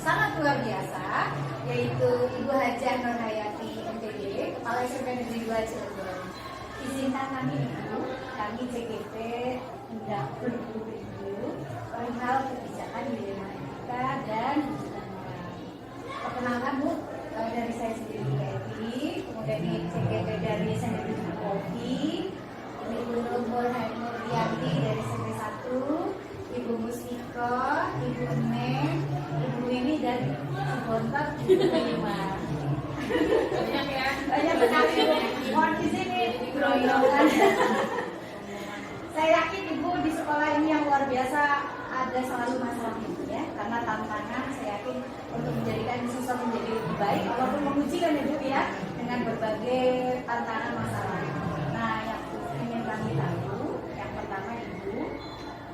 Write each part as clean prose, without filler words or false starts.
sangat luar biasa, yaitu Ibu Hajah Nur Hayati MPD, Kepala SMP Negeri 2 Cirebon. Izinkan kami CGP hendak berreview perihal kebijakan Dilematika dan Hubungan Moral. Perkenalkan Bu, dari saya sendiri Eti, kemudian ini CGP dari SMP Kopi, ini Ibu Nur Hayati dari SMP 1, Ibu Musiko, Ibu Eneng, Ibu Ini dan Bontot, Ibu Lima. Banyak ya? Banyak sekali. Mohon izin nih, keroyokan. Saya yakin Ibu di sekolah ini yang luar biasa ada selalu masalah itu ya, karena tantangan saya yakin untuk menjadikan siswa menjadi lebih baik, walaupun menguji kan Ibu ya, dengan berbagai tantangan masalah. Nah, yang ingin kami tahu, yang pertama Ibu,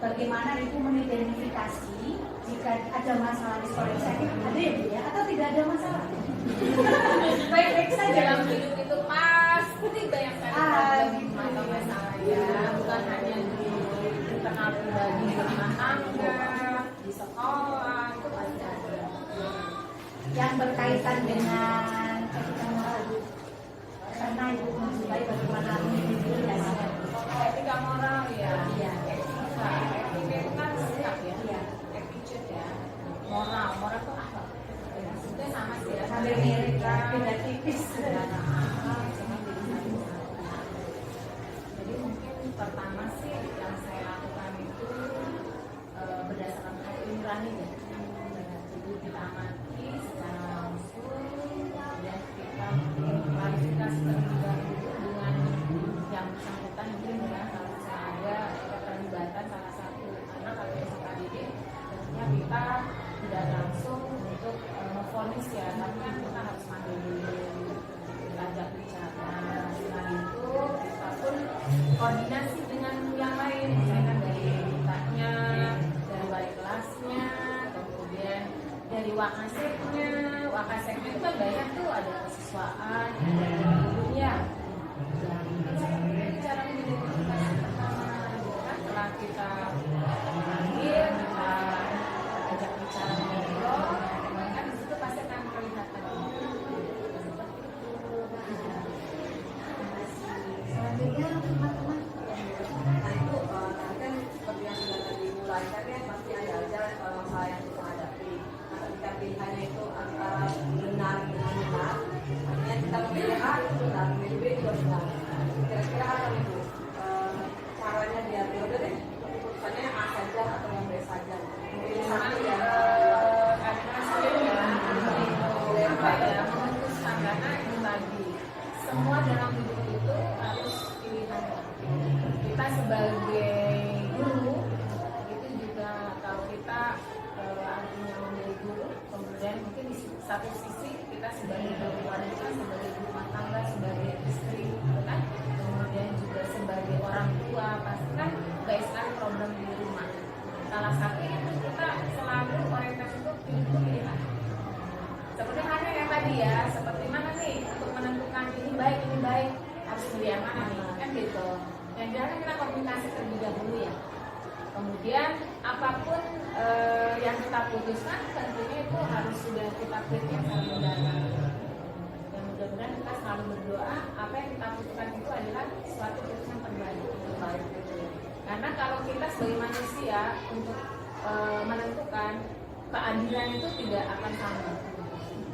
bagaimana Ibu mengidentifikasi jika ada masalah di sekolah? Saya yakin ada ya Bu ya, atau tidak ada masalah? Baik-baik saja. Dalam hidup itu pasti banyak sekali masalah ya, bukan hanya di internal pribadi, di rumah tangga, di sekolah, itu pasti ada. Yang berkaitan dengan etika moral, karena Ibu menjumpai bagaimana mengidentifikasinya. Etika moral ya, etika itu kan sikap ya, attitude ya. Moral itu apa? Maksudnya sama sih ya. Sambil mirip ya, beda tipis. Jadi mungkin pertama sih yang saya lakukan itu berdasarkan hati nurani ya. Jadi kita amati secara langsung dan kita klarifikasi terlebih dahulu dengan yang bersangkutan, mungkin dengan kalau misalnya ada keterlibatan salah satu anak atau peserta didik, tentunya kita tidak langsung untuk memvonis ya, tapi kita harus manggil dulu, kita ajak bicara. Setelah itu kita pun koordinasi dengan yang lain, misalkan dari kitanya, dari wali kelasnya, kemudian dari wakaseknya. Wakaseknya itu kan banyak tuh, ada kesiswaan, ada gurunya. Jadi cara mengidentifikasi pertama, setelah kita panggil, kita ajak bicara ngobrol, kan disitu pasti akan kelihatan. Selanjutnya teman-teman, Nah itu tadi kan seperti yang sudah tadi mulai kan ya, pasti ada aja masalah yang kita hadapi. Nah ketika pilihannya itu antara benar dengan benar, artinya kita memilih A itu benar, memilih B itu benar. Kira-kira apa itu caranya biar udah deh keputusannya A saja atau yang B saja, memilih satu ya. Karena saya apa ya, memutuskan, karena itu tadi semua dalam hidup itu harus pilihan. Kita sebagai guru itu juga kalau kita artinya memilih guru, kemudian mungkin di satu sisi kita sebagai wanita, sebagai ibu rumah tangga, sebagai istri, gitu kan, kemudian juga sebagai orang tua, pasti kan banyak sekali problem di rumah. Salah satu itu kita selalu orientasi itu pilihan. Seperti mana yang tadi ya, seperti mana nih untuk menentukan ini baik harus pilih yang mana nih, kan gitu. Yang jelas kita komunikasi terlebih dahulu ya. Kemudian apapun yang kita putuskan tentunya itu harus sudah kita pikirkan secara mendalam. Dan mudah-mudahan kita selalu berdoa apa yang kita putuskan itu adalah suatu keputusan terbaik. Karena kalau kita sebagai manusia untuk menentukan keadilan itu tidak akan sama.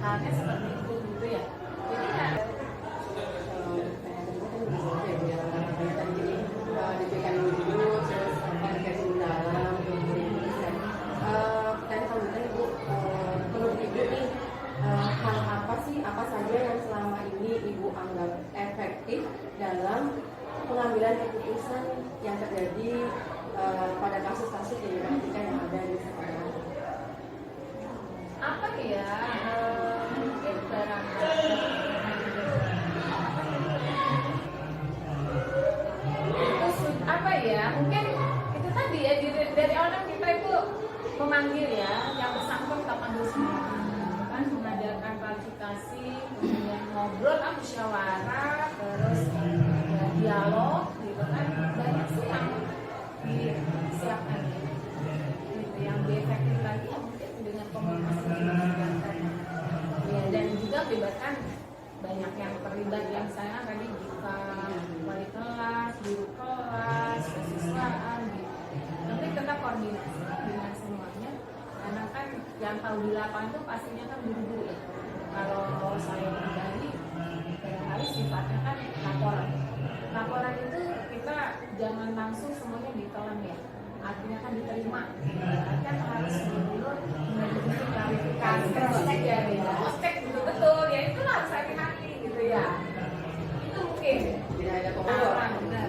Halnya seperti itu gitu ya. Jadi ya diberikan dulu, terus dikasih mendalam, dan kemudian Ibu, menurut Ibu nih, hal apa saja yang selama ini Ibu anggap efektif dalam pengambilan keputusan yang terjadi pada kasus-kasus dilematika yang ada di sekolah? apa ya, mungkin barangkali apa ya, mungkin itu tadi ya, dari awal kita itu memanggil ya, yang bersangkutan kita panggil semua kan, mengadakan klarifikasi, kemudian ngobrol, musyawarah, terus ya, dialog gitu kan, banyak sih yang disiapkan gitu. Yang lebih efektif lagi ya mungkin dengan komunikasi melibatkan banyak yang terlibat, yang saya tadi kita wali kelas, guru kelas, kesiswaan gitu. Tapi tetap koordinasi dengan semuanya, karena kan yang tahu di lapangan itu pastinya kan guru-guru ya. Kalau saya pribadi barangkali sifatnya kan laporan itu kita jangan langsung semuanya ditelan ya, artinya kan diterima, kan harus dulu menjadi klarifikasi, cek ya, cek betul-betul ya, itu harus hati-hati gitu ya. Itu mungkin Tidak ada pengetahuan. benar.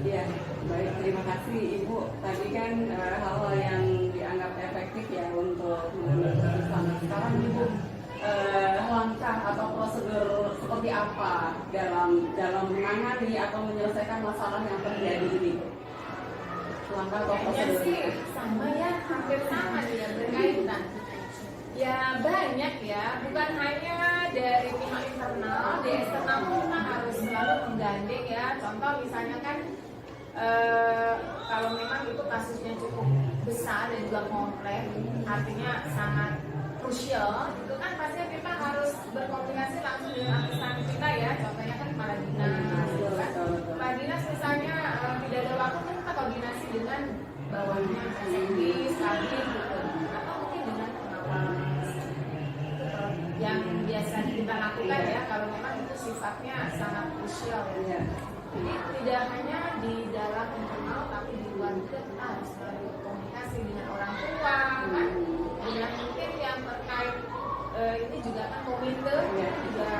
Iya, baik, terima kasih Ibu. Tadi kan hal-hal yang dianggap efektif ya untuk memenuhi standar. Sekarang Ibu langkah atau prosedur seperti apa dalam menangani atau menyelesaikan masalah yang terjadi ini? Langkah atau Kayaknya prosedur? sih sama ya, hampir sama dia berkaitan. Ya banyak ya, bukan hanya dari pihak internal, di eksternal pun kita harus selalu menggandeng ya. Contoh misalnya kan kalau memang itu kasusnya cukup besar dan juga kompleks, artinya sangat krusial, itu kan pastinya kita harus berkomunikasi langsung dengan atasan kita ya. Contohnya kan kepala dinas, gitu kan. Kepala dinas misalnya tidak ada waktu, kan kita koordinasi dengan bawahnya, SMB, SKB gitu, atau mungkin dengan pengawas. Yang biasa kita lakukan ya, kalau memang itu sifatnya sangat krusial ya. Iya. Jadi tidak hanya di dalam internal, tapi di luar juga kita harus selalu komunikasi dengan orang tua, kan? Dengan mungkin yang terkait ini juga kan komite juga.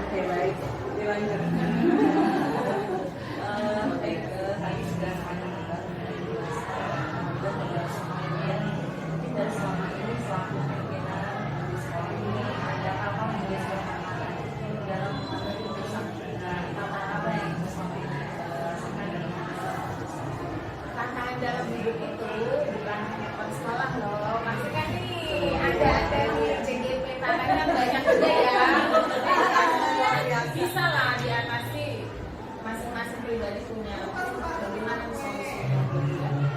Oke, baik. Dilanjut. Baik, tadi sudah banyak membahas semuanya. Mungkin dari selama ini selaku pimpinan di sekolah ini ada apa menjadi tantangan dalam mengambil keputusan apa yang selama ini sampai dari Tantangan dalam hidup itu bukan hanya sekolah loh, pasti kan nih ada nih CGP tantangan banyak juga ya. Bisa lah diatasi, masing-masing pribadi punya bagaimana solusinya.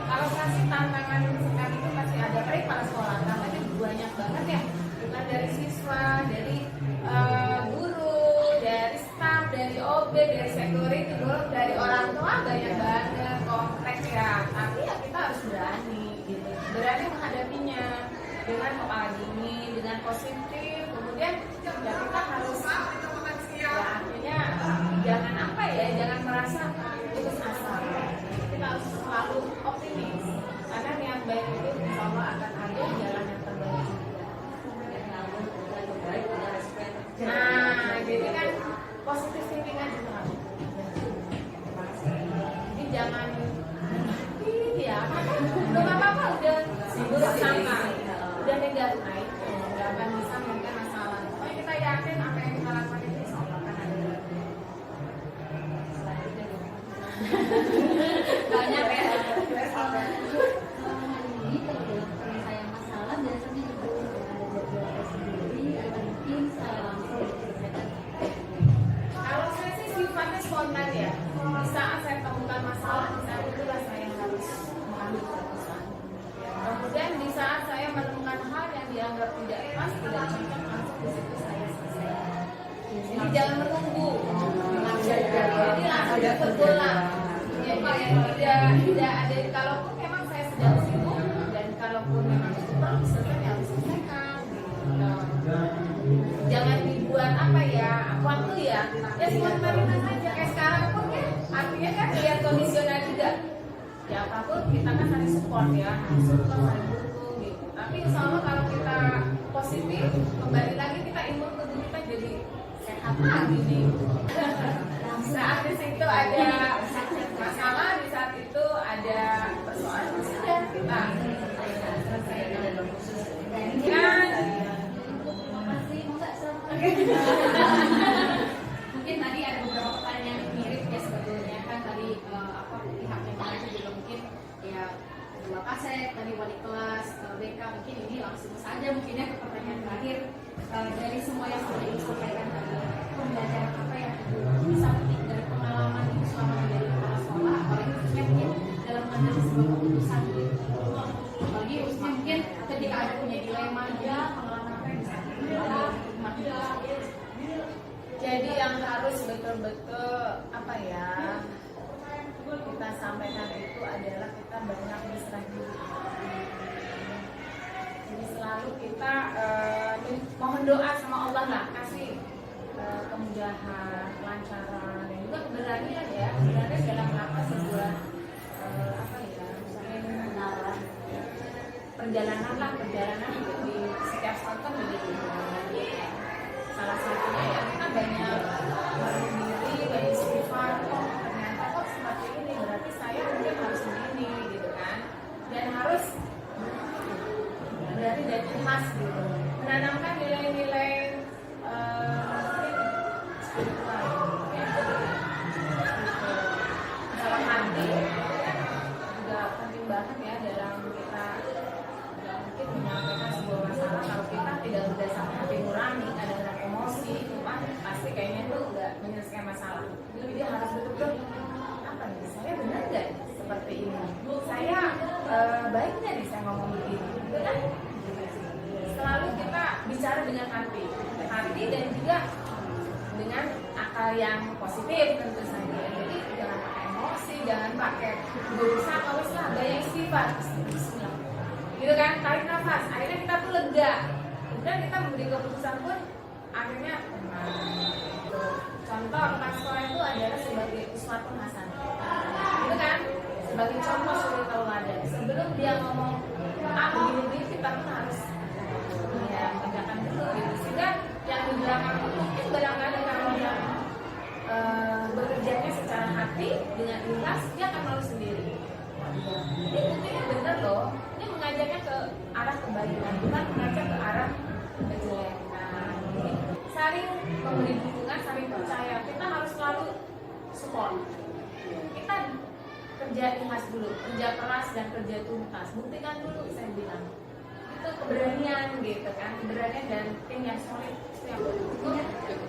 Kalau kasih tantangan sekarang itu pasti ada, baik para sekolah tantangannya banyak banget ya, bukan dari siswa, dari guru, dari staf, dari OB, dari security, dari orang tua, banyak banget kompleks ya. Tapi ya kita harus berani gitu, berani menghadapinya dengan kepala dingin, dengan positif. Kemudian ya kita harus ya artinya jangan apa ya, jangan merasa putus asa. Kita harus selalu optimis, karena niat baik itu insya Allah akan ada jalan yang terbaik juga. Baik, ada respect. Nah, jadi kan positif thinking aja tuh. Jadi jangan ya, belum apa-apa udah buruk sangka, udah negatif, nggak akan bisa mungkin masalah. Pokoknya kita yakin apa yang kita lakukan itu insya Allah akan ada. Banyak ya. Ini kalau dalam penyelesaian masalah biasanya juga ada jadwal sendiri atau mungkin secara langsung diselesaikan. Kalau saya sih sifatnya spontan ya. Di saat saya temukan masalah, di saat itulah saya harus mengambil keputusan. Kemudian di saat saya menemukan hal yang dianggap tidak pas, tidak cocok, langsung di situ saya selesaikan. Jadi jangan menunggu. Jadi langsung berbola. Jadi tidak ada. Kalaupun memang saya sedang sibuk dan kalaupun memang perlu selesai, ya harus selesaikan. Jangan dibuat apa ya, waktu ya spontanitas aja. Kayak sekarang pun kan artinya kan lihat kondisional juga. Ya apapun kita kan saling support ya, support saling dukung gitu. Tapi insya Allah kalau kita positif, kembali lagi kita imun tubuh kita jadi sehat lagi nih. Saat di situ ada masalah, di saat itu ada persoalan, sudah kita selesaikan. Kan Makasih, enggak mungkin tadi ada beberapa pertanyaan yang mirip ya sebetulnya kan tadi pihak yang lain juga mungkin ya kedua kasek tadi wali kelas BK mungkin ini langsung saja mungkinnya ke pertanyaan terakhir dari semua yang sudah disampaikan tadi pembelajaran apa yang bisa petik dari pengalaman ibu selama menjadi kepala sekolah apalagi khususnya mungkin dalam mengambil sebuah keputusan gitu apalagi khususnya mungkin ketika ada punya dilema remaja pengalaman bisa jadi yang harus betul-betul apa ya kita sampaikan itu adalah kita banyak berserah diri. Jadi selalu kita mohon doa sama Allah lah, kasih kemudahan, kelancaran, dan juga keberanian ya, keberanian dalam apa sebuah apa ya, misalnya perjalanan itu di setiap saat kan begitu. Salah satunya ya kita banyak berdiri, beristighfar, ternyata kok seperti ini, berarti saya mungkin harus begini gitu kan, dan harus berarti dari ikhlas gitu, menanamkan nilai-nilai spiritual dalam hati juga penting banget ya dalam kita mungkin menyampaikan sebuah masalah. Kalau kita tidak berdasarkan hati nurani, ada emosi, itu kan pasti kayaknya itu nggak menyelesaikan masalah. Jadi harus betul-betul apa nih, saya benar nggak seperti ini, saya baik nggak nih saya ngomong begini, itu kan selalu kita bicara dengan hati dan juga dengan akal yang positif tentu saja. Jadi jangan pakai emosi, jangan pakai berusaha harus lah gaya istighfar, bismillah gitu kan, tarik nafas, akhirnya kita tuh lega, kemudian kita memberi keputusan pun akhirnya gitu. Contoh rekan sekolah itu adalah sebagai uswatun hasanah gitu kan, sebagai contoh suri tauladan. Sebelum dia ngomong begini kita pun harus ya tegakkan dulu gitu, sehingga yang di belakang itu mungkin kadang-kadang kalau yang bekerjanya secara hati dengan ikhlas dia akan malu sendiri. Ini buktinya bener loh, ini mengajaknya ke arah kebaikan, bukan mengajak ke arah kejelekan. Saling memberi dukungan, saling percaya, kita harus selalu support. Kita kerja ikhlas dulu, kerja keras dan kerja tuntas, buktikan dulu saya bilang. Itu keberanian gitu kan, keberanian dan tim yang solid itu yang penting.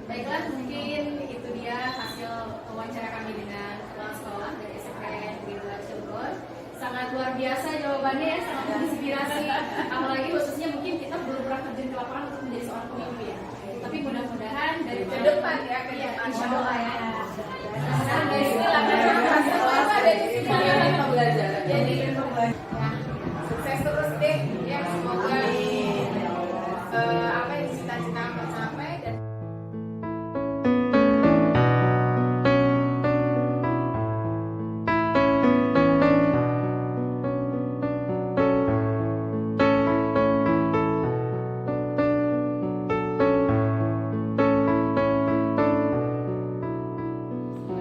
Baiklah, mungkin itu dia hasil wawancara kami dengan kepala sekolah dari SMPN Negeri 2 Cirebon. Sangat luar biasa jawabannya ya, sangat menginspirasi. Apalagi khususnya mungkin kita belum pernah terjun ke lapangan untuk menjadi seorang pemimpin. Tapi mudah-mudahan dari Ke depan ya, ke ya, depan. insya Allah ya. Nah, dari sini latar belakang dari sini kita belajar. Jadi ya, sukses terus deh ya, semoga apa yang cita-cita tercapai dan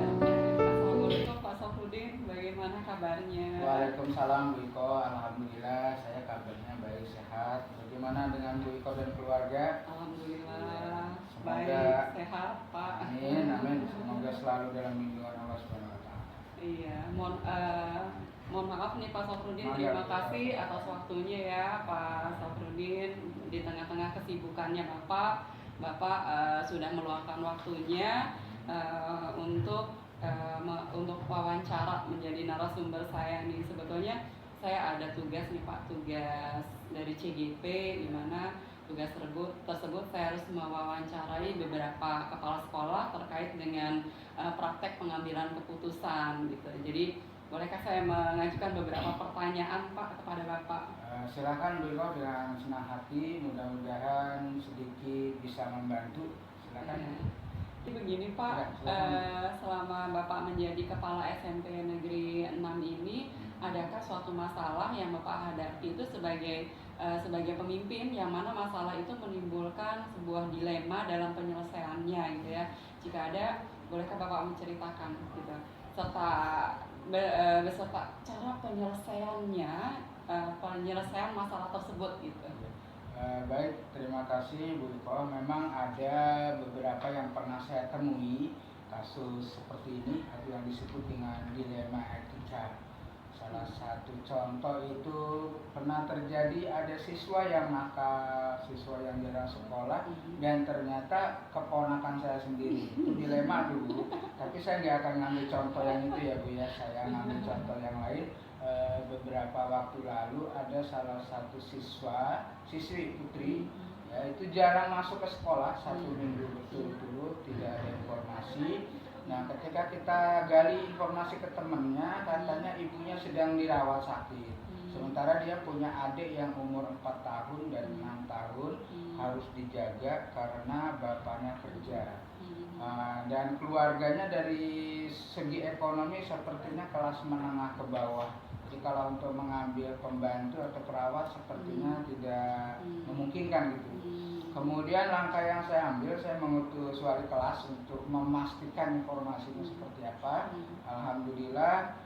Assalamualaikum Pak Sofrudin, bagaimana kabarnya? Waalaikumsalam Bu Iko, alhamdulillah saya kabarnya baik sehat. Bagaimana dengan Bu Iko dan keluarga? Alhamdulillah Semoga- baik, sehat Pak. Amin, amin. Semoga selalu dalam lindungan Allah Subhanahu wa taala. Iya, mohon maaf nih Pak Sofrudin, Mohon terima maaf. kasih atas waktunya ya Pak Sofrudin. Di tengah-tengah kesibukannya Bapak sudah meluangkan waktunya untuk wawancara menjadi narasumber saya nih. Sebetulnya saya ada tugas nih Pak, tugas dari CGP, di mana tugas tersebut saya harus mewawancarai beberapa kepala sekolah terkait dengan praktek pengambilan keputusan gitu. Jadi bolehkah saya mengajukan beberapa pertanyaan Pak kepada Bapak? Silakan Bu Iko dengan senang hati, mudah-mudahan sedikit bisa membantu. Silakan. Ya. Jadi begini Pak, Ya, silakan. selama Bapak menjadi kepala SMP Negeri 6 ini, adakah suatu masalah yang Bapak hadapi itu sebagai pemimpin, yang mana masalah itu menimbulkan sebuah dilema dalam penyelesaiannya gitu ya? Jika ada, bolehkah Bapak menceritakan gitu, serta beserta cara penyelesaian masalah tersebut gitu? Baik, terima kasih Bu Iko. Memang ada beberapa yang pernah saya temui kasus seperti ini, atau yang disebut dengan dilema etika. Salah satu contoh itu pernah terjadi, ada siswa yang nakal, siswa yang jarang sekolah, dan ternyata keponakan saya sendiri. Itu dilema dulu, tapi saya nggak akan ngambil contoh yang itu ya Bu ya, saya ngambil contoh yang lain. beberapa waktu lalu ada salah satu siswi putri ya, itu jarang masuk ke sekolah 1 minggu berturut-turut, tidak ada informasi. Nah, ketika kita gali informasi ke temannya, katanya ibunya sedang dirawat sakit. Sementara dia punya adik yang umur 4 tahun dan 6 tahun harus dijaga karena bapaknya kerja. Dan keluarganya dari segi ekonomi sepertinya kelas menengah ke bawah. Jadi kalau untuk mengambil pembantu atau perawat sepertinya tidak memungkinkan gitu. Kemudian langkah yang saya ambil, saya mengutus wali kelas untuk memastikan informasinya seperti apa. Alhamdulillah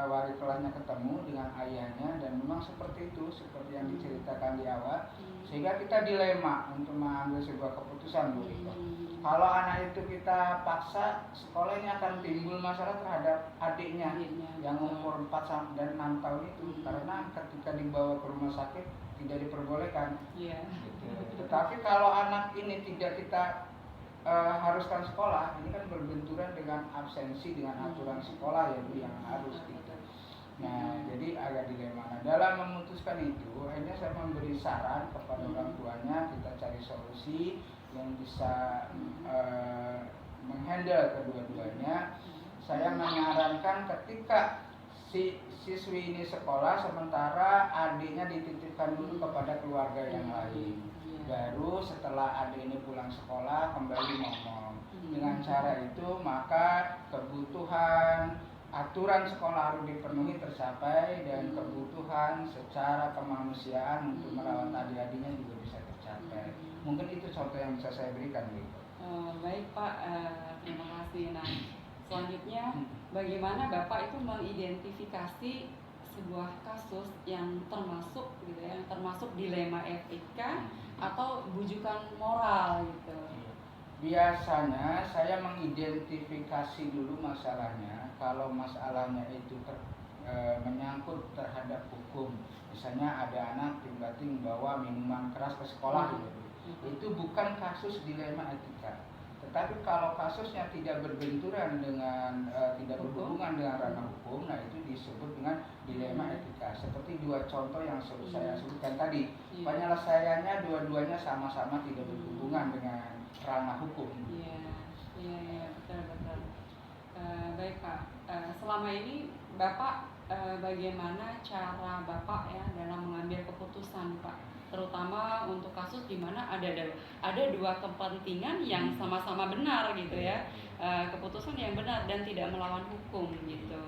wali kelasnya ketemu dengan ayahnya dan memang seperti itu, seperti yang diceritakan di awal. Sehingga kita dilema untuk mengambil sebuah keputusan, Bu Riko. Kalau anak itu kita paksa, sekolah ini akan timbul masalah terhadap adiknya yang umur 4 dan 6 tahun itu, karena ketika dibawa ke rumah sakit tidak diperbolehkan. Gitu. Tetapi kalau anak ini tidak kita haruskan sekolah, ini kan berbenturan dengan absensi dengan aturan sekolah ya Bu, yang harus gitu. Nah, jadi agak dilema. Nah, dalam memutuskan itu, akhirnya saya memberi saran kepada orang tuanya, kita cari solusi yang bisa menghandle kedua-duanya. Saya menyarankan ketika si siswi ini sekolah, sementara adiknya dititipkan dulu kepada keluarga yang lain. Baru setelah adik ini pulang sekolah kembali ngomong. Dengan cara itu maka kebutuhan aturan sekolah harus dipenuhi tercapai dan kebutuhan secara kemanusiaan untuk merawat adik-adiknya juga bisa tercapai. Mungkin itu contoh yang bisa saya berikan, Bu. Baik Pak, terima kasih. Nah, selanjutnya bagaimana Bapak itu mengidentifikasi sebuah kasus yang termasuk gitu ya, yang termasuk dilema etika atau bujukan moral gitu? Biasanya saya mengidentifikasi dulu masalahnya. Kalau masalahnya itu menyangkut terhadap hukum, misalnya ada anak tiba-tiba bawa minuman keras ke sekolah gitu. Itu bukan kasus dilema etika. Tetapi kalau kasusnya tidak berbenturan dengan tidak berhubungan dengan ranah hukum, nah itu disebut dengan dilema etika. Seperti 2 contoh yang saya sebutkan tadi, penyelesaiannya dua-duanya sama-sama tidak berhubungan dengan ranah hukum. Iya, betul. Baik Pak, selama ini Bapak bagaimana cara Bapak ya dalam mengambil keputusan Pak, terutama untuk kasus di mana ada 2 kepentingan yang sama-sama benar gitu ya, keputusan yang benar dan tidak melawan hukum gitu.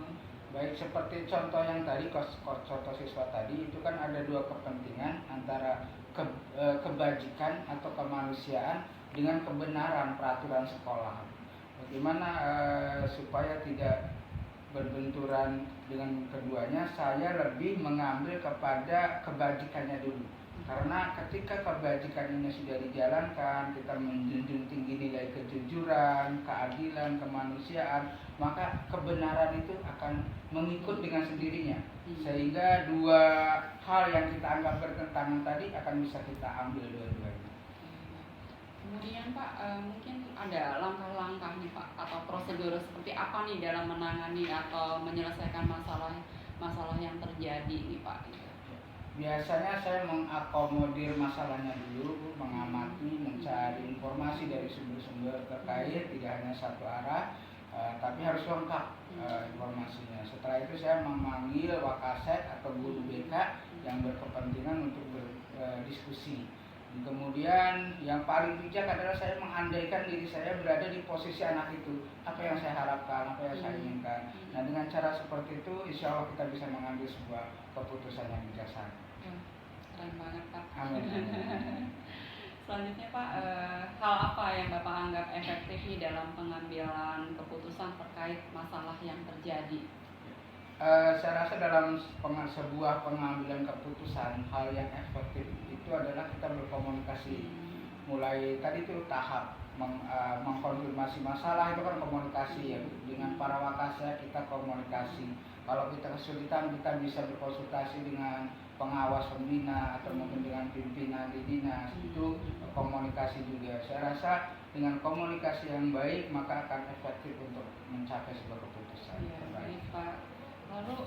Baik, seperti contoh yang tadi, contoh siswa tadi itu kan ada 2 kepentingan antara kebajikan atau kemanusiaan dengan kebenaran peraturan sekolah. Bagaimana supaya tidak berbenturan dengan keduanya, saya lebih mengambil kepada kebajikannya dulu. Karena ketika kebajikan ini sudah dijalankan, kita menjunjung tinggi nilai kejujuran, keadilan, kemanusiaan, maka kebenaran itu akan mengikut dengan sendirinya. Sehingga 2 hal yang kita anggap bertentangan tadi akan bisa kita ambil dua-duanya. Kemudian Pak, mungkin ada langkah-langkah nih Pak atau prosedur seperti apa nih dalam menangani atau menyelesaikan masalah yang terjadi nih Pak? Biasanya saya mengakomodir masalahnya dulu, mengamati, mencari informasi dari sumber-sumber terkait, tidak hanya satu arah, tapi harus lengkap informasinya. Setelah itu saya memanggil Wakasek atau guru BK yang berkepentingan untuk berdiskusi. Kemudian yang paling bijak adalah saya mengandaikan diri saya berada di posisi anak itu, apa yang saya harapkan, apa yang saya inginkan. Nah, dengan cara seperti itu insya Allah kita bisa mengambil sebuah keputusan yang bijaksana. Keren banget Pak. Amin. Selanjutnya Pak, hal apa yang Bapak anggap efektif nih dalam pengambilan keputusan terkait masalah yang terjadi? Saya rasa dalam sebuah pengambilan keputusan, hal yang efektif itu adalah kita berkomunikasi. Mulai tadi itu tahap mengkonfirmasi masalah itu kan komunikasi ya. Dengan para wakasnya kita komunikasi. Kalau kita kesulitan kita bisa berkonsultasi dengan pengawas pembina atau mungkin dengan pimpinan di dinas, itu komunikasi juga. Saya rasa dengan komunikasi yang baik maka akan efektif untuk mencapai sebuah keputusan. Iya, baik Pak. Lalu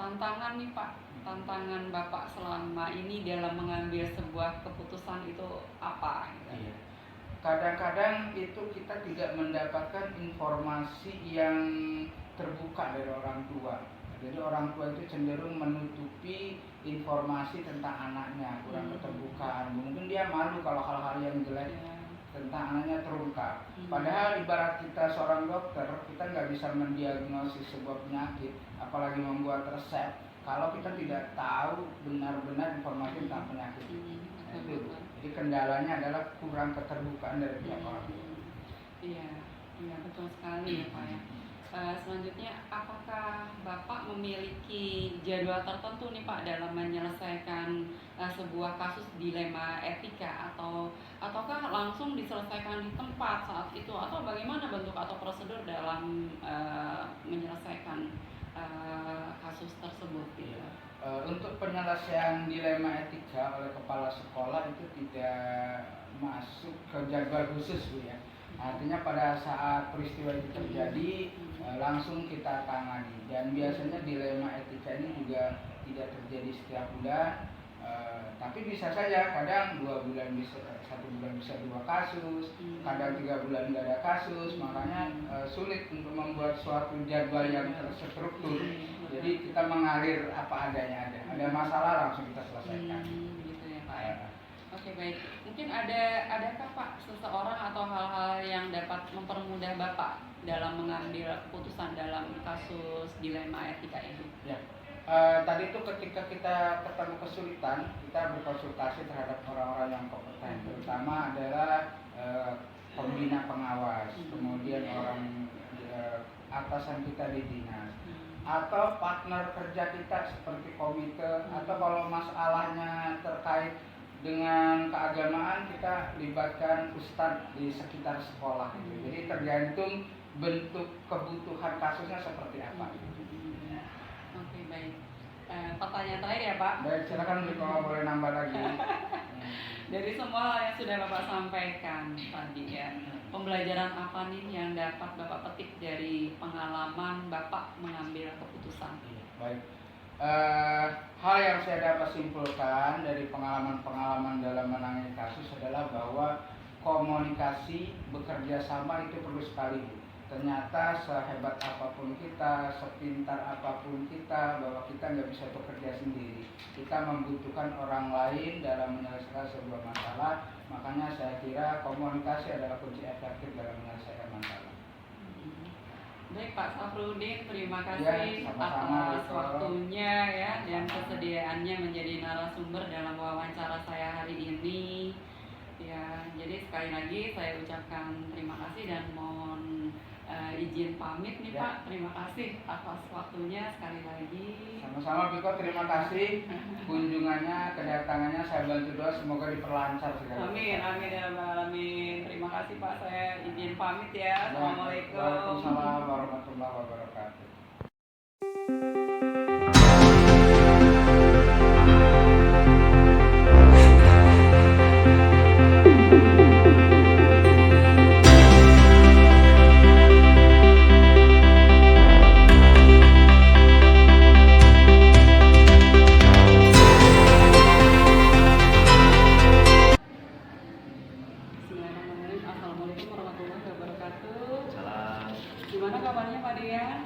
tantangan nih Pak, tantangan Bapak selama ini dalam mengambil sebuah keputusan itu apa? Iya. Kadang-kadang itu kita tidak mendapatkan informasi yang terbuka dari orang tua. Jadi orang tua itu cenderung menutupi informasi tentang anaknya, kurang keterbukaan. Mungkin dia malu kalau hal-hal yang jelek tentang anaknya terungkap. Padahal ibarat kita seorang dokter, kita nggak bisa mendiagnosis sebuah penyakit, apalagi membuat resep, kalau kita tidak tahu benar-benar informasi tentang penyakit itu. Jadi kendalanya adalah kurang keterbukaan dari pihak orang tua. Iya, iya betul sekali ya Pak ya. Selanjutnya, apakah Bapak memiliki jadwal tertentu nih Pak dalam menyelesaikan sebuah kasus dilema etika ataukah langsung diselesaikan di tempat saat itu atau bagaimana bentuk atau prosedur dalam menyelesaikan kasus tersebut gitu? Untuk penyelesaian dilema etika oleh kepala sekolah itu tidak masuk ke jadwal khusus Bu ya. Artinya pada saat peristiwa itu terjadi langsung kita tangani, dan biasanya dilema etika ini juga tidak terjadi setiap bulan, tapi bisa saja kadang 2 bulan bisa, 1 bulan bisa 2 kasus, kadang 3 bulan nggak ada kasus, makanya sulit untuk membuat suatu jadwal yang terstruktur. Jadi kita mengalir apa adanya, ada masalah langsung kita selesaikan. Gitu ya Pak ya. Oke baik, mungkin adakah Pak seseorang atau hal-hal yang dapat mempermudah Bapak dalam mengambil keputusan dalam kasus dilema etika ini? Ya, tadi itu ketika kita ketemu kesulitan, kita berkonsultasi terhadap orang-orang yang kompeten, terutama adalah pembina pengawas, kemudian orang atasan kita di dinas, atau partner kerja kita seperti komite, atau kalau masalahnya terkait dengan keagamaan kita libatkan ustadz di sekitar sekolah. Jadi tergantung bentuk kebutuhan kasusnya seperti apa. Oke baik. Pertanyaan terakhir ya Pak. Baik, silakan kalau boleh nambah lagi. Dari semua yang sudah Bapak sampaikan tadi ya, pembelajaran apa nih yang dapat Bapak petik dari pengalaman Bapak mengambil keputusan? Baik. Hal yang saya dapat simpulkan dari pengalaman-pengalaman dalam menangani kasus adalah bahwa komunikasi, bekerja sama itu perlu sekali. Ternyata sehebat apapun kita, sepintar apapun kita, bahwa kita nggak bisa bekerja sendiri. Kita membutuhkan orang lain dalam menyelesaikan sebuah masalah. Makanya saya kira komunikasi adalah kunci efektif dalam menyelesaikan masalah. Baik Pak Safrudin, terima Ya, kasih sama-sama, atas waktunya ya dan kesediaannya menjadi narasumber dalam wawancara saya hari ini. Ya, jadi sekali lagi saya ucapkan terima kasih dan mohon izin pamit nih Ya. Pak. Terima kasih atas waktunya sekali lagi. Sama-sama Piko, terima kasih kunjungannya, kedatangannya, saya bantu doa semoga diperlancar segala. Amin, amin ya Rabbal alamin. Terima kasih Pak, saya izin pamit ya. Assalamualaikum. Waalaikumsalam warahmatullahi wabarakatuh. Bismillahirrahmanirrahim. Assalamualaikum warahmatullahi wabarakatuh. Salam. Gimana kabarnya Pak Dian?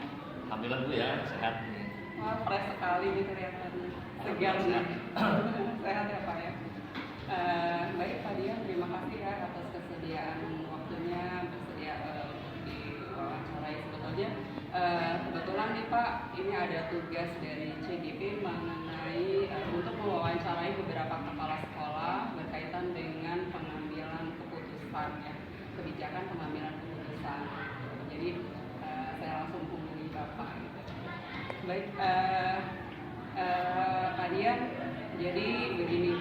Alhamdulillah Bu ya, sehat nih. Wah, fresh sekali nih kelihatannya. Segar nih. Sehat ya Pak ya. Baik Pak Dian, terima kasih ya atas kesediaan waktunya bersedia diwawancarai sebetulnya. Kebetulan nih Pak, ini ada tugas dari CGP mengenai untuk mewawancarai beberapa kepala sekolah berkaitan dengan pengambilan keputusan ya, kebijakan pengambilan keputusan. Jadi saya langsung hubungi Bapak gitu. Baik, Pak Dian, jadi begini,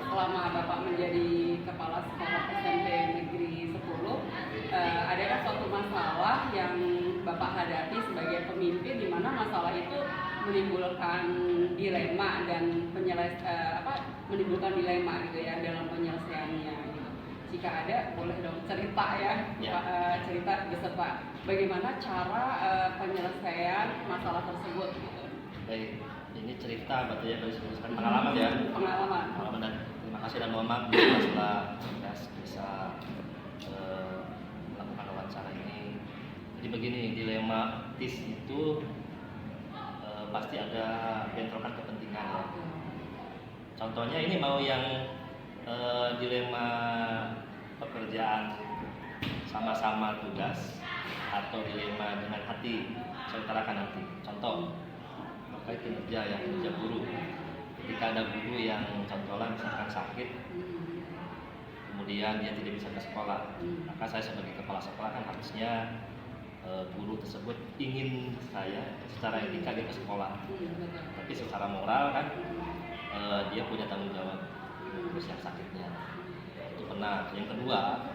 selama Bapak menjadi kepala sekolah SMP Negeri 10, adakah suatu masalah yang Bapak hadapi sebagai pemimpin di mana masalah itu menimbulkan dilema dan menimbulkan dilema gitu ya dalam penyelesaiannya gitu. Jika ada, boleh dong cerita ya, Ya. Pak, cerita beserta bagaimana cara penyelesaian masalah tersebut gitu. Baik, ini cerita berarti ya, dari pengalaman ya. Pengalaman. Dan terima kasih dan mohon maaf setelah bisa melakukan wawancara ini. Jadi begini, dilema etis itu pasti ada bentrokan kepentingan ya. Contohnya ini mau yang dilema pekerjaan sama-sama tugas atau dilema dengan hati. Saya utarakan nanti. Contoh terkait kinerja ya, kinerja guru. Ketika ada guru yang contohnya misalkan sakit, kemudian dia tidak bisa ke sekolah, maka saya sebagai kepala sekolah kan harusnya guru tersebut ingin saya secara etika dia ke sekolah, tapi secara moral kan dia punya tanggung jawab terus yang sakitnya. Itu benar. Yang kedua,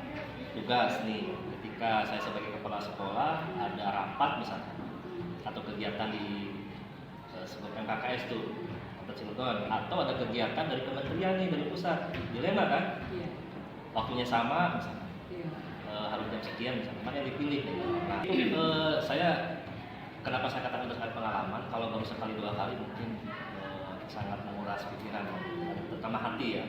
tugas nih, ketika saya sebagai kepala sekolah ada rapat misalkan atau kegiatan di sebuah MKKS tuh atau Cilegon, atau ada kegiatan dari kementerian nih, dari pusat, dilema kan, waktunya sama misalkan, harus jam sekian misalkan, mana yang dipilih nih. Nah itu kenapa saya katakan berdasarkan pengalaman, kalau baru sekali dua kali mungkin sangat menguras pikiran, terutama hati ya.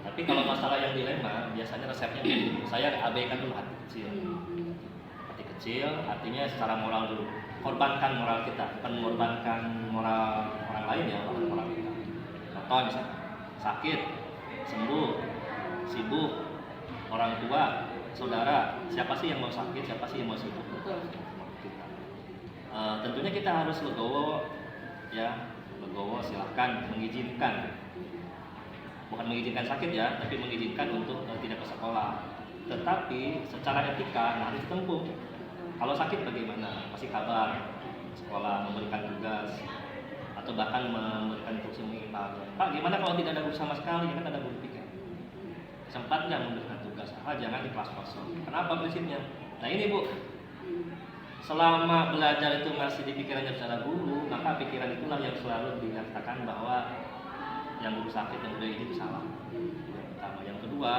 Tapi kalau masalah yang dilema, biasanya resepnya begini. Saya abaikan dulu hati kecil. Hati kecil, artinya secara moral dulu. Korbankan moral kita, bukan mengorbankan moral orang lain ya, moral kita. Contoh misalnya, sakit, sembuh, sibuk, orang tua, saudara, siapa sih yang mau sakit, siapa sih yang mau sibuk? Tentunya kita harus legowo, ya. Legowo silahkan mengizinkan, bukan mengizinkan sakit ya, tapi mengizinkan untuk tidak ke sekolah. Tetapi secara etika harus ditempuh. Kalau sakit bagaimana? Kasih kabar sekolah, memberikan tugas, atau bahkan memberikan instruksi mengimbau. Pak, gimana kalau tidak ada guru sama sekali? Kan ada guru piket. Sempat nggak memberikan tugas? Jangan di kelas kosong. Kenapa prinsipnya? Nah ini Bu, selama belajar itu masih di pikirannya secara guru, maka pikiran itulah yang selalu dikatakan bahwa yang guru sakit, yang udah ini salah. Yang pertama. Yang kedua,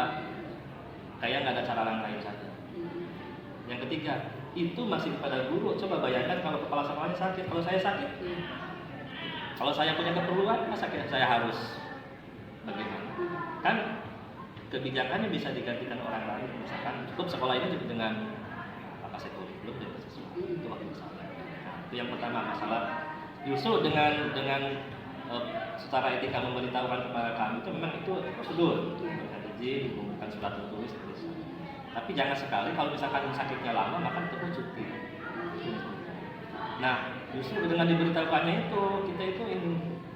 kayak nggak ada cara lain saja. Yang ketiga, itu masih kepada guru. Coba bayangkan kalau kepala sekolahnya sakit, kalau saya sakit, kalau saya punya keperluan, masa saya harus bagaimana? Kan kebijakannya bisa digantikan orang lain. Misalkan cukup sekolah ini dengan apa kurikulum dan sesuatu itu waktu masalah. Nah, itu yang pertama masalah. Justru dengan secara etika memberitahukan kepada kami itu memang itu prosedur, memberikan izin, memberikan surat tertulis. Tapi jangan sekali kalau misalkan sakitnya lama maka itu cuti. Nah, justru dengan diberitahukannya itu kita itu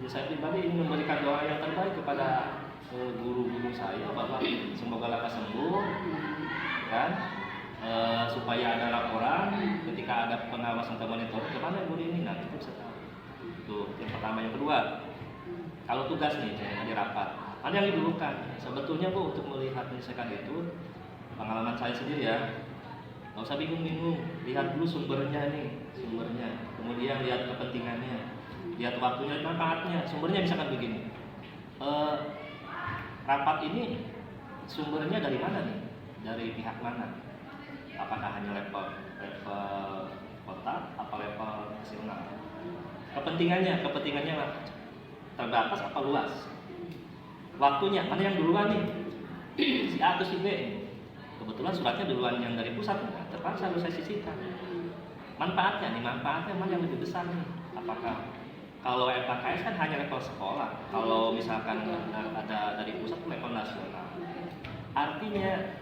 saya pribadi ingin memberikan doa yang terbaik kepada guru-guru saya bahwa semoga lekas sembuh, kan? Supaya ada laporan ketika ada pengawasan atau monitoring kemana guru ini, nah itu bisa tahu. Itu yang pertama. Yang kedua, kalau tugas nih jangan di rapat, ada yang didulukan. Sebetulnya Bu, untuk melihat menyelesaikan itu, pengalaman saya sendiri ya, nggak usah bingung-bingung, lihat dulu sumbernya nih, kemudian lihat kepentingannya, lihat waktunya, manfaatnya. Sumbernya misalkan begini, rapat ini sumbernya dari mana nih, dari pihak mana? Apakah hanya level kota atau level nasional? Kepentingannya terbatas apa luas? Waktunya mana yang duluan nih? Si A atau si B? Kebetulan suratnya duluan yang dari pusat, terpaksa harus saya sisihkan. Manfaatnya mana yang lebih besar nih? Apakah kalau MKKS kan hanya level sekolah, kalau misalkan ada dari pusat level nasional. Artinya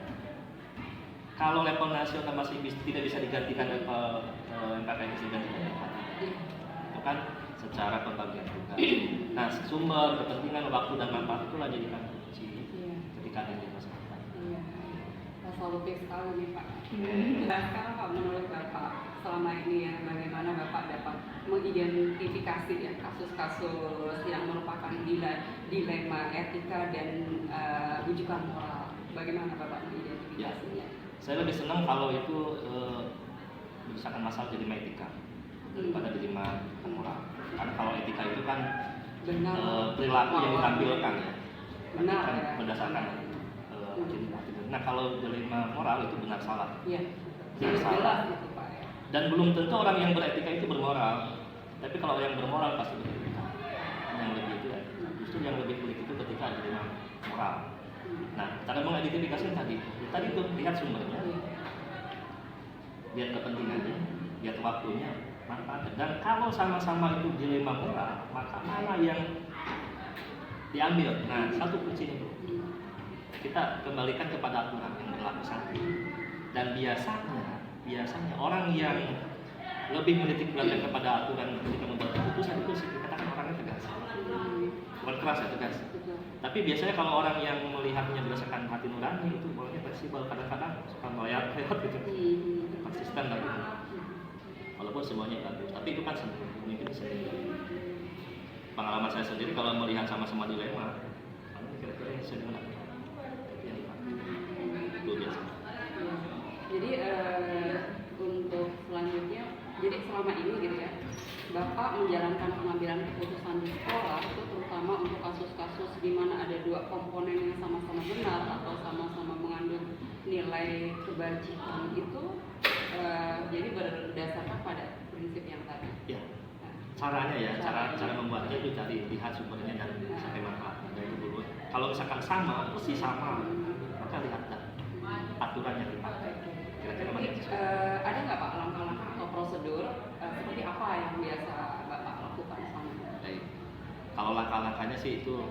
kalau level nasional masih tidak bisa digantikan level MKKS digantikan, itu kan secara pembagian tugas. Nah, sumber, kepentingan, waktu dan manfaat itulah jadikan kunci ketika ada di masyarakat. Iya, solutif sekali nih Pak. Nah, sekarang Pak, menurut Bapak selama ini ya, bagaimana Bapak dapat mengidentifikasi ya kasus-kasus yang merupakan dilema etika dan rujukan moral? Bagaimana Bapak mengidentifikasinya? Saya lebih senang kalau itu misalkan masalah dilema etika daripada dilema moral. Karena kalau etika itu kan perilaku yang ditampilkan ya. Benar, kan berdasarkan Nah kalau dilema moral itu benar salah. Iya. Benar salah. Jelas itu Pak ya. Dan belum tentu orang yang beretika itu bermoral. Tapi kalau yang bermoral pasti beretika. Yang lebih itu ya, justru yang lebih pelik itu ketika ada dilema moral. Nah, cara mengidentifikasi tadi itu lihat sumbernya, lihat kepentingannya, lihat waktunya, manfaatnya. Dan kalau sama-sama itu dilema moral, maka mana yang diambil? Nah, satu kuncinya itu kita kembalikan kepada aturan yang berlaku saat ini. Dan biasanya orang yang lebih menitik beratkan kepada aturan ketika membuat keputusan itu dikatakan orangnya tegas, bukan keras ya, tegas. Tapi biasanya kalau orang yang melihatnya berdasarkan hati nurani itu orangnya fleksibel, kadang-kadang suka melihat gitu, konsisten tapi walaupun semuanya bagus, tapi itu kan mungkin sendiri. Pengalaman saya sendiri kalau melihat sama-sama dilema, kira-kira yang saya dengar itu biasa. Jadi untuk selanjutnya, jadi selama ini gitu ya, Bapak menjalankan pengambilan keputusan di sekolah itu terutama untuk kasus-kasus di mana ada dua komponen yang sama-sama benar atau sama-sama mengandung nilai kebajikan itu, jadi berdasarkan pada prinsip yang tadi. Ya, caranya ya, cara membuatnya itu dari lihat sumbernya dan sampai manfaat. Itu dulu. Kalau misalkan sama, pasti sama, maka lihat aturan yang dipakai. Kira-kira Jadi, ada nggak Pak langkah-langkah atau prosedur seperti apa yang biasa Bapak lakukan selama ini? Baik. Kalau langkah-langkahnya sih itu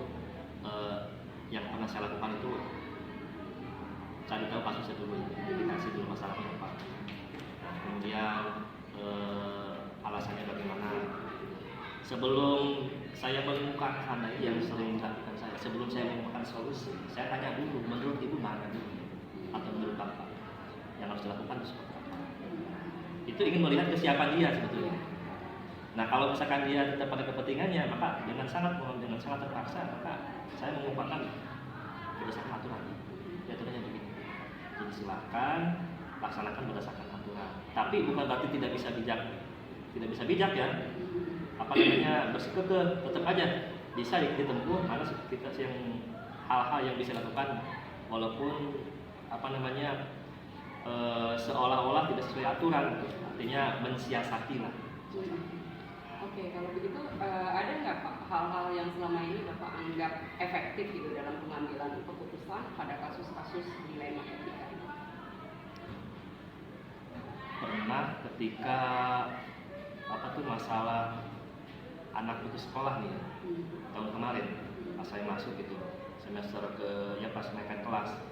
yang pernah saya lakukan itu cari tahu kasusnya dulu, identifikasi dulu masalahnya apa. Kemudian alasannya bagaimana. Sebelum saya menemukan yang sering dilakukan saya, sebelum saya menemukan solusi, saya tanya dulu, menurut ibu mana dulu, atau menurut bapak yang harus dilakukan itu seperti apa. Itu ingin melihat kesiapan dia sebetulnya. Nah kalau misalkan dia tetap pada kepentingannya, maka dengan sangat terpaksa, maka saya mengumpulkan berdasarkan aturan. Aturannya begini. Jadi silakan laksanakan berdasarkan aturan. Tapi bukan berarti tidak bisa bijak ya. Apa namanya bersikukuh, tetap aja bisa ditempuh mana kita yang hal-hal yang bisa dilakukan walaupun apa namanya seolah-olah tidak sesuai aturan, artinya mensiasati lah. Oke, kalau begitu ada nggak Pak hal-hal yang selama ini Bapak anggap efektif gitu dalam pengambilan keputusan pada kasus-kasus dilema etika ini? Pernah ketika masalah anak putus sekolah nih tahun kemarin pas saya masuk gitu semester ke ya pas naikkan kelas,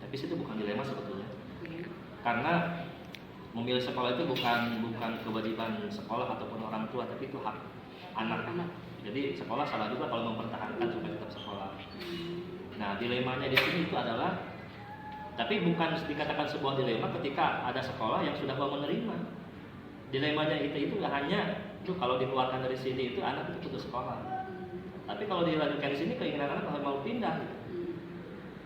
tapi itu bukan dilema sebetulnya. Karena memilih sekolah itu bukan kewajiban sekolah ataupun orang tua, tapi itu hak anak. Jadi sekolah salah juga kalau mempertahankan supaya tetap sekolah. Nah dilemanya di sini itu adalah, tapi bukan dikatakan sebuah dilema ketika ada sekolah yang sudah mau menerima. Dilemanya itu hanya itu kalau dikeluarkan dari sini itu anak itu putus sekolah. Tapi kalau dilanjutkan di sini keinginan anak kalau mau pindah.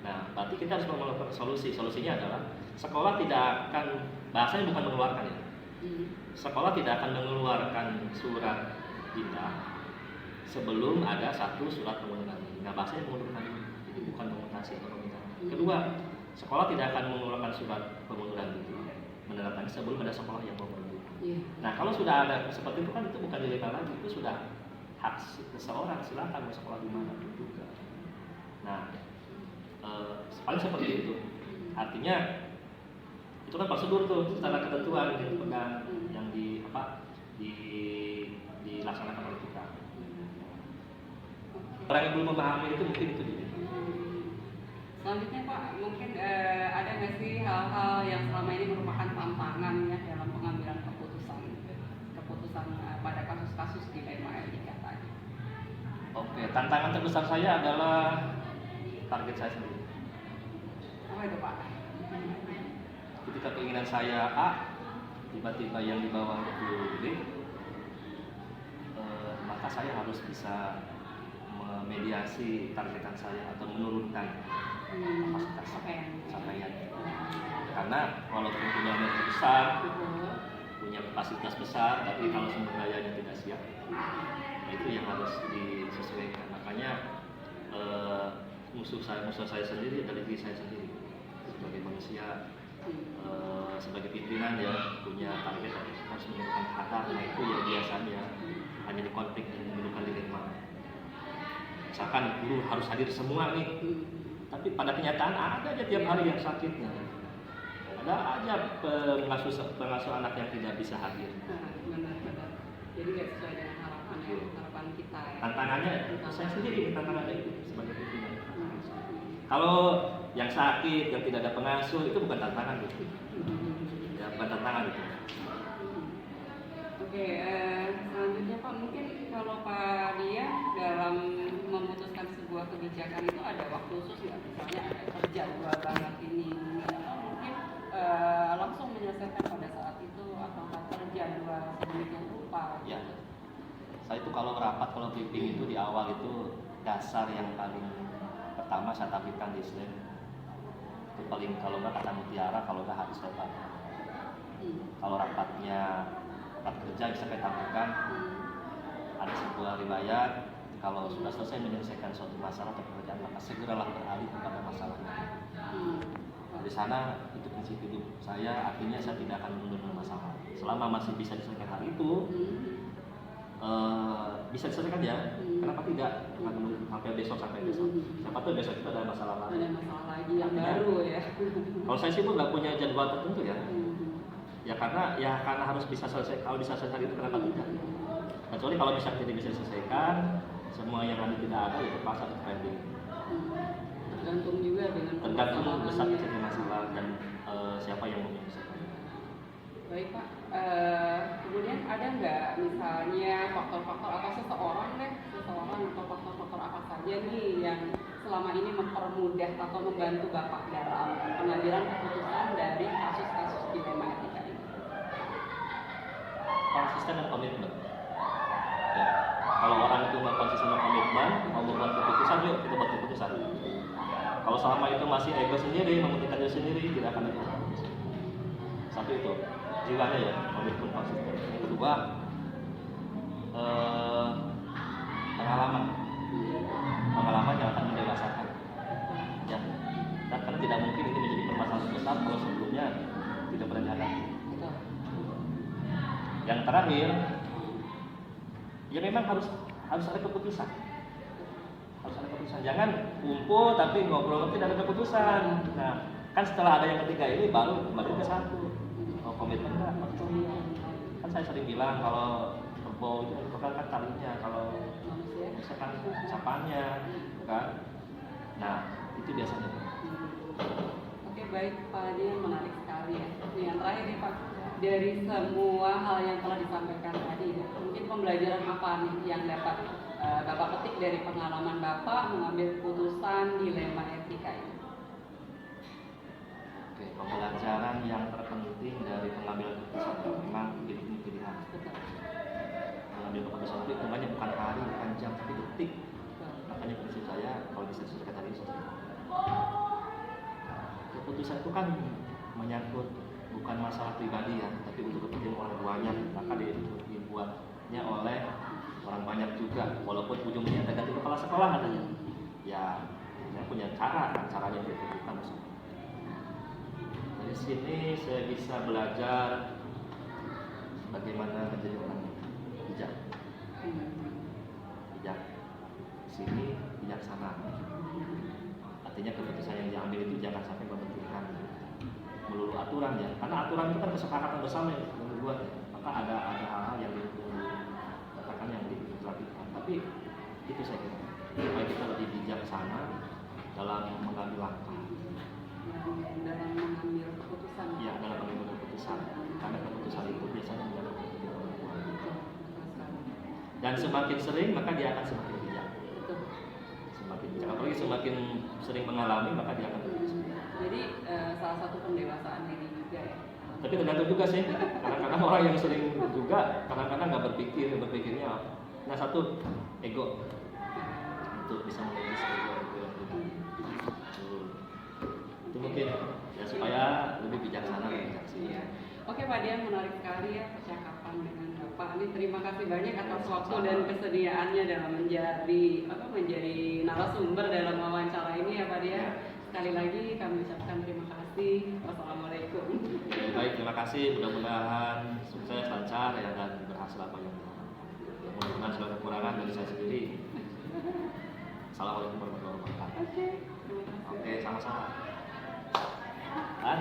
Nah, berarti kita harus melakukan solusi. Solusinya adalah sekolah tidak akan, bahasanya bukan mengeluarkan ya. Sekolah tidak akan mengeluarkan surat pindah sebelum ada satu surat pengunduran diri. Nah, bahasanya pengunduran diri, jadi bukan pemutasi atau pemindahan. Kedua, sekolah tidak akan mengeluarkan surat pengunduran diri menandatangani sebelum ada sekolah yang mau menunggu. Nah, kalau sudah ada seperti itu kan itu bukan dilema lagi, itu sudah hak seseorang, silakan mau sekolah di mana pun juga. Nah, paling seperti itu. Artinya itu kan prosedur tuh, secara ketentuan yang dipegang, yang dilaksanakan oleh kita. Orang yang belum memahami itu mungkin itu dulu. Selanjutnya Pak, mungkin ada nggak sih hal-hal yang selama ini merupakan tantangan ya dalam pengambilan keputusan pada kasus-kasus dilema etika tadi? Oke, tantangan terbesar saya adalah target saya sendiri. Apa itu Pak? Ketika keinginan saya A, tiba-tiba yang di bawah itu B, maka saya harus bisa memediasi targetan saya atau menurunkan kapasitas capaian. Karena walaupun punya modal besar, punya kapasitas besar, tapi kalau sumber dayanya tidak siap, nah itu yang harus disesuaikan. Makanya musuh saya sendiri adalah diri saya sendiri. Sebagai manusia, sebagai pimpinan ya punya target harus menentukan kata. Nah itu ya biasanya hanya di konflik dan menimbulkan dilema. Misalkan guru harus hadir semua nih, tapi pada kenyataan ada aja tiap hari yang sakitnya. Ada aja pengasuh anak yang tidak bisa hadir. Benar-benar. Jadi nggak sesuai dengan harapan kita ya. Tantangannya saya sendiri tantangannya itu sebagai pimpinan. Kalau yang sakit, yang tidak ada pengasuh itu bukan tantangan gitu. Ya, bukan tantangan itu. Oke, selanjutnya Pak, mungkin kalau Pak Dia dalam memutuskan sebuah kebijakan itu ada waktu khusus nggak? Misalnya ada terjadwal banget ini, atau mungkin langsung menyelesaikan pada saat itu, atau terjadwal sedemikian rupa? Ya, saya itu kalau rapat, kalau briefing itu di awal itu dasar yang paling pertama saya tampilkan di slide. Itu paling kalau nggak kata mutiara, kalau nggak hadis lebat. Kalau rapatnya rapat kerja bisa saya tampilkan ada sebuah riwayat, kalau sudah selesai menyelesaikan suatu masalah atau pekerjaan maka segeralah beralih kepada masalahnya. Dari sana itu prinsip hidup saya, artinya saya tidak akan menunda masalah selama masih bisa diselesaikan hari itu. Bisa diselesaikan ya, kenapa tidak? Sampai besok. Siapa tahu besok itu ada masalah lagi. Ada masalah lagi yang baru ya. Kalau saya sih pun nggak punya jadwal tertentu ya. Ya karena harus bisa selesai. Kalau bisa selesai itu kenapa tidak? Kecuali kalau misalnya tidak bisa diselesaikan, semua yang ada tidak ada itu pas atau trending. Tergantung juga dengan Tergantung besar kecilnya masalah dan siapa yang menyelesaikan. Baik Pak, kemudian ada nggak misalnya faktor-faktor atau seseorang atau faktor-faktor apa saja nih yang selama ini mempermudah atau membantu Bapak dalam pengambilan keputusan dari kasus-kasus dilema etika ini? Konsisten dan komitmen. Ya, kalau orang itu nggak konsisten dan komitmen, mau membuat keputusan, yuk kita buat keputusan. Kalau selama itu masih ego sendiri, mementingkan diri sendiri, tidak akan ada keputusan. Satu itu. Jiwanya ya, komitmen konsisten. Yang kedua, pengalaman yang akan mendewasakan. Ya, dan karena tidak mungkin ini menjadi permasalahan besar kalau sebelumnya tidak pernah dihadapi. Yang terakhir, ya memang harus ada keputusan. Harus ada keputusan. Jangan kumpul tapi ngobrol tidak ada keputusan. Nah, kan setelah ada yang ketiga ini baru kembali ke satu. Komitmen enggak, kan saya sering bilang kalau kerbau itu kan talinya, kalau misalkan ucapannya, kan? Nah itu biasanya. Oke baik Pak Dia, menarik sekali ya. Yang terakhir nih Pak, dari semua hal yang telah disampaikan tadi, mungkin pembelajaran apa nih yang dapat Bapak petik dari pengalaman Bapak mengambil keputusan dilema etika ini? Oke, pembelajaran yang terpenting dari pengambilan keputusan memang hidup ini pilihan. Mengambil keputusan itu hitungannya bukan hari, bukan jam, tapi detik. Makanya prinsip saya kalau bisa diselesaikan hari ini selesai. Keputusan itu kan menyangkut bukan masalah pribadi ya, tapi untuk kepentingan orang banyak. Maka dibuatnya oleh orang banyak juga, walaupun ujungnya tergantung kepala sekolah katanya. Ya, saya punya caranya ditentukan bersama. Dari sini saya bisa belajar bagaimana menjadi orang bijak. Bijak. Di sini bijaksana. Artinya keputusan yang diambil itu jangan sampai membenturkan melulu aturan ya. Karena aturan itu kan kesepakatan bersama yang dibuat. Maka ada hal-hal yang dikatakan yang diperhatikan. Tapi itu saya kira. Supaya kita lebih bijaksana dalam mengambil langkah. Dalam mengambil keputusan. Iya, dalam mengambil keputusan. Karena keputusan itu biasanya menjadi keputusan orang tua. Dan semakin sering maka dia akan semakin bijak. Semakin bijak. Apalagi semakin sering mengalami maka dia akan lebih bijak. Jadi salah satu pendewasaan diri juga ya. Tapi tergantung juga sih. Kadang-kadang orang yang sering juga kadang-kadang nggak berpikirnya apa. Nah satu ego untuk bisa mengelola ego itu mungkin ya supaya lebih bijaksana dan bijaksana. Iya. Oke Pak Dian, menarik sekali ya percakapan dengan Bapak. Ini terima kasih banyak atas waktu dan kesediaannya dalam menjadi narasumber dalam wawancara ini ya sekali lagi kami ucapkan terima kasih. Wassalamualaikum. Baik, terima kasih. Mudah-mudahan sukses, lancar ya, dan berhasil apa yang mudah-mudahan sudah kekurangan dari saya sendiri. Assalamualaikum warahmatullahi wabarakatuh. Oke, terima kasih. Oke, sama-sama. Dan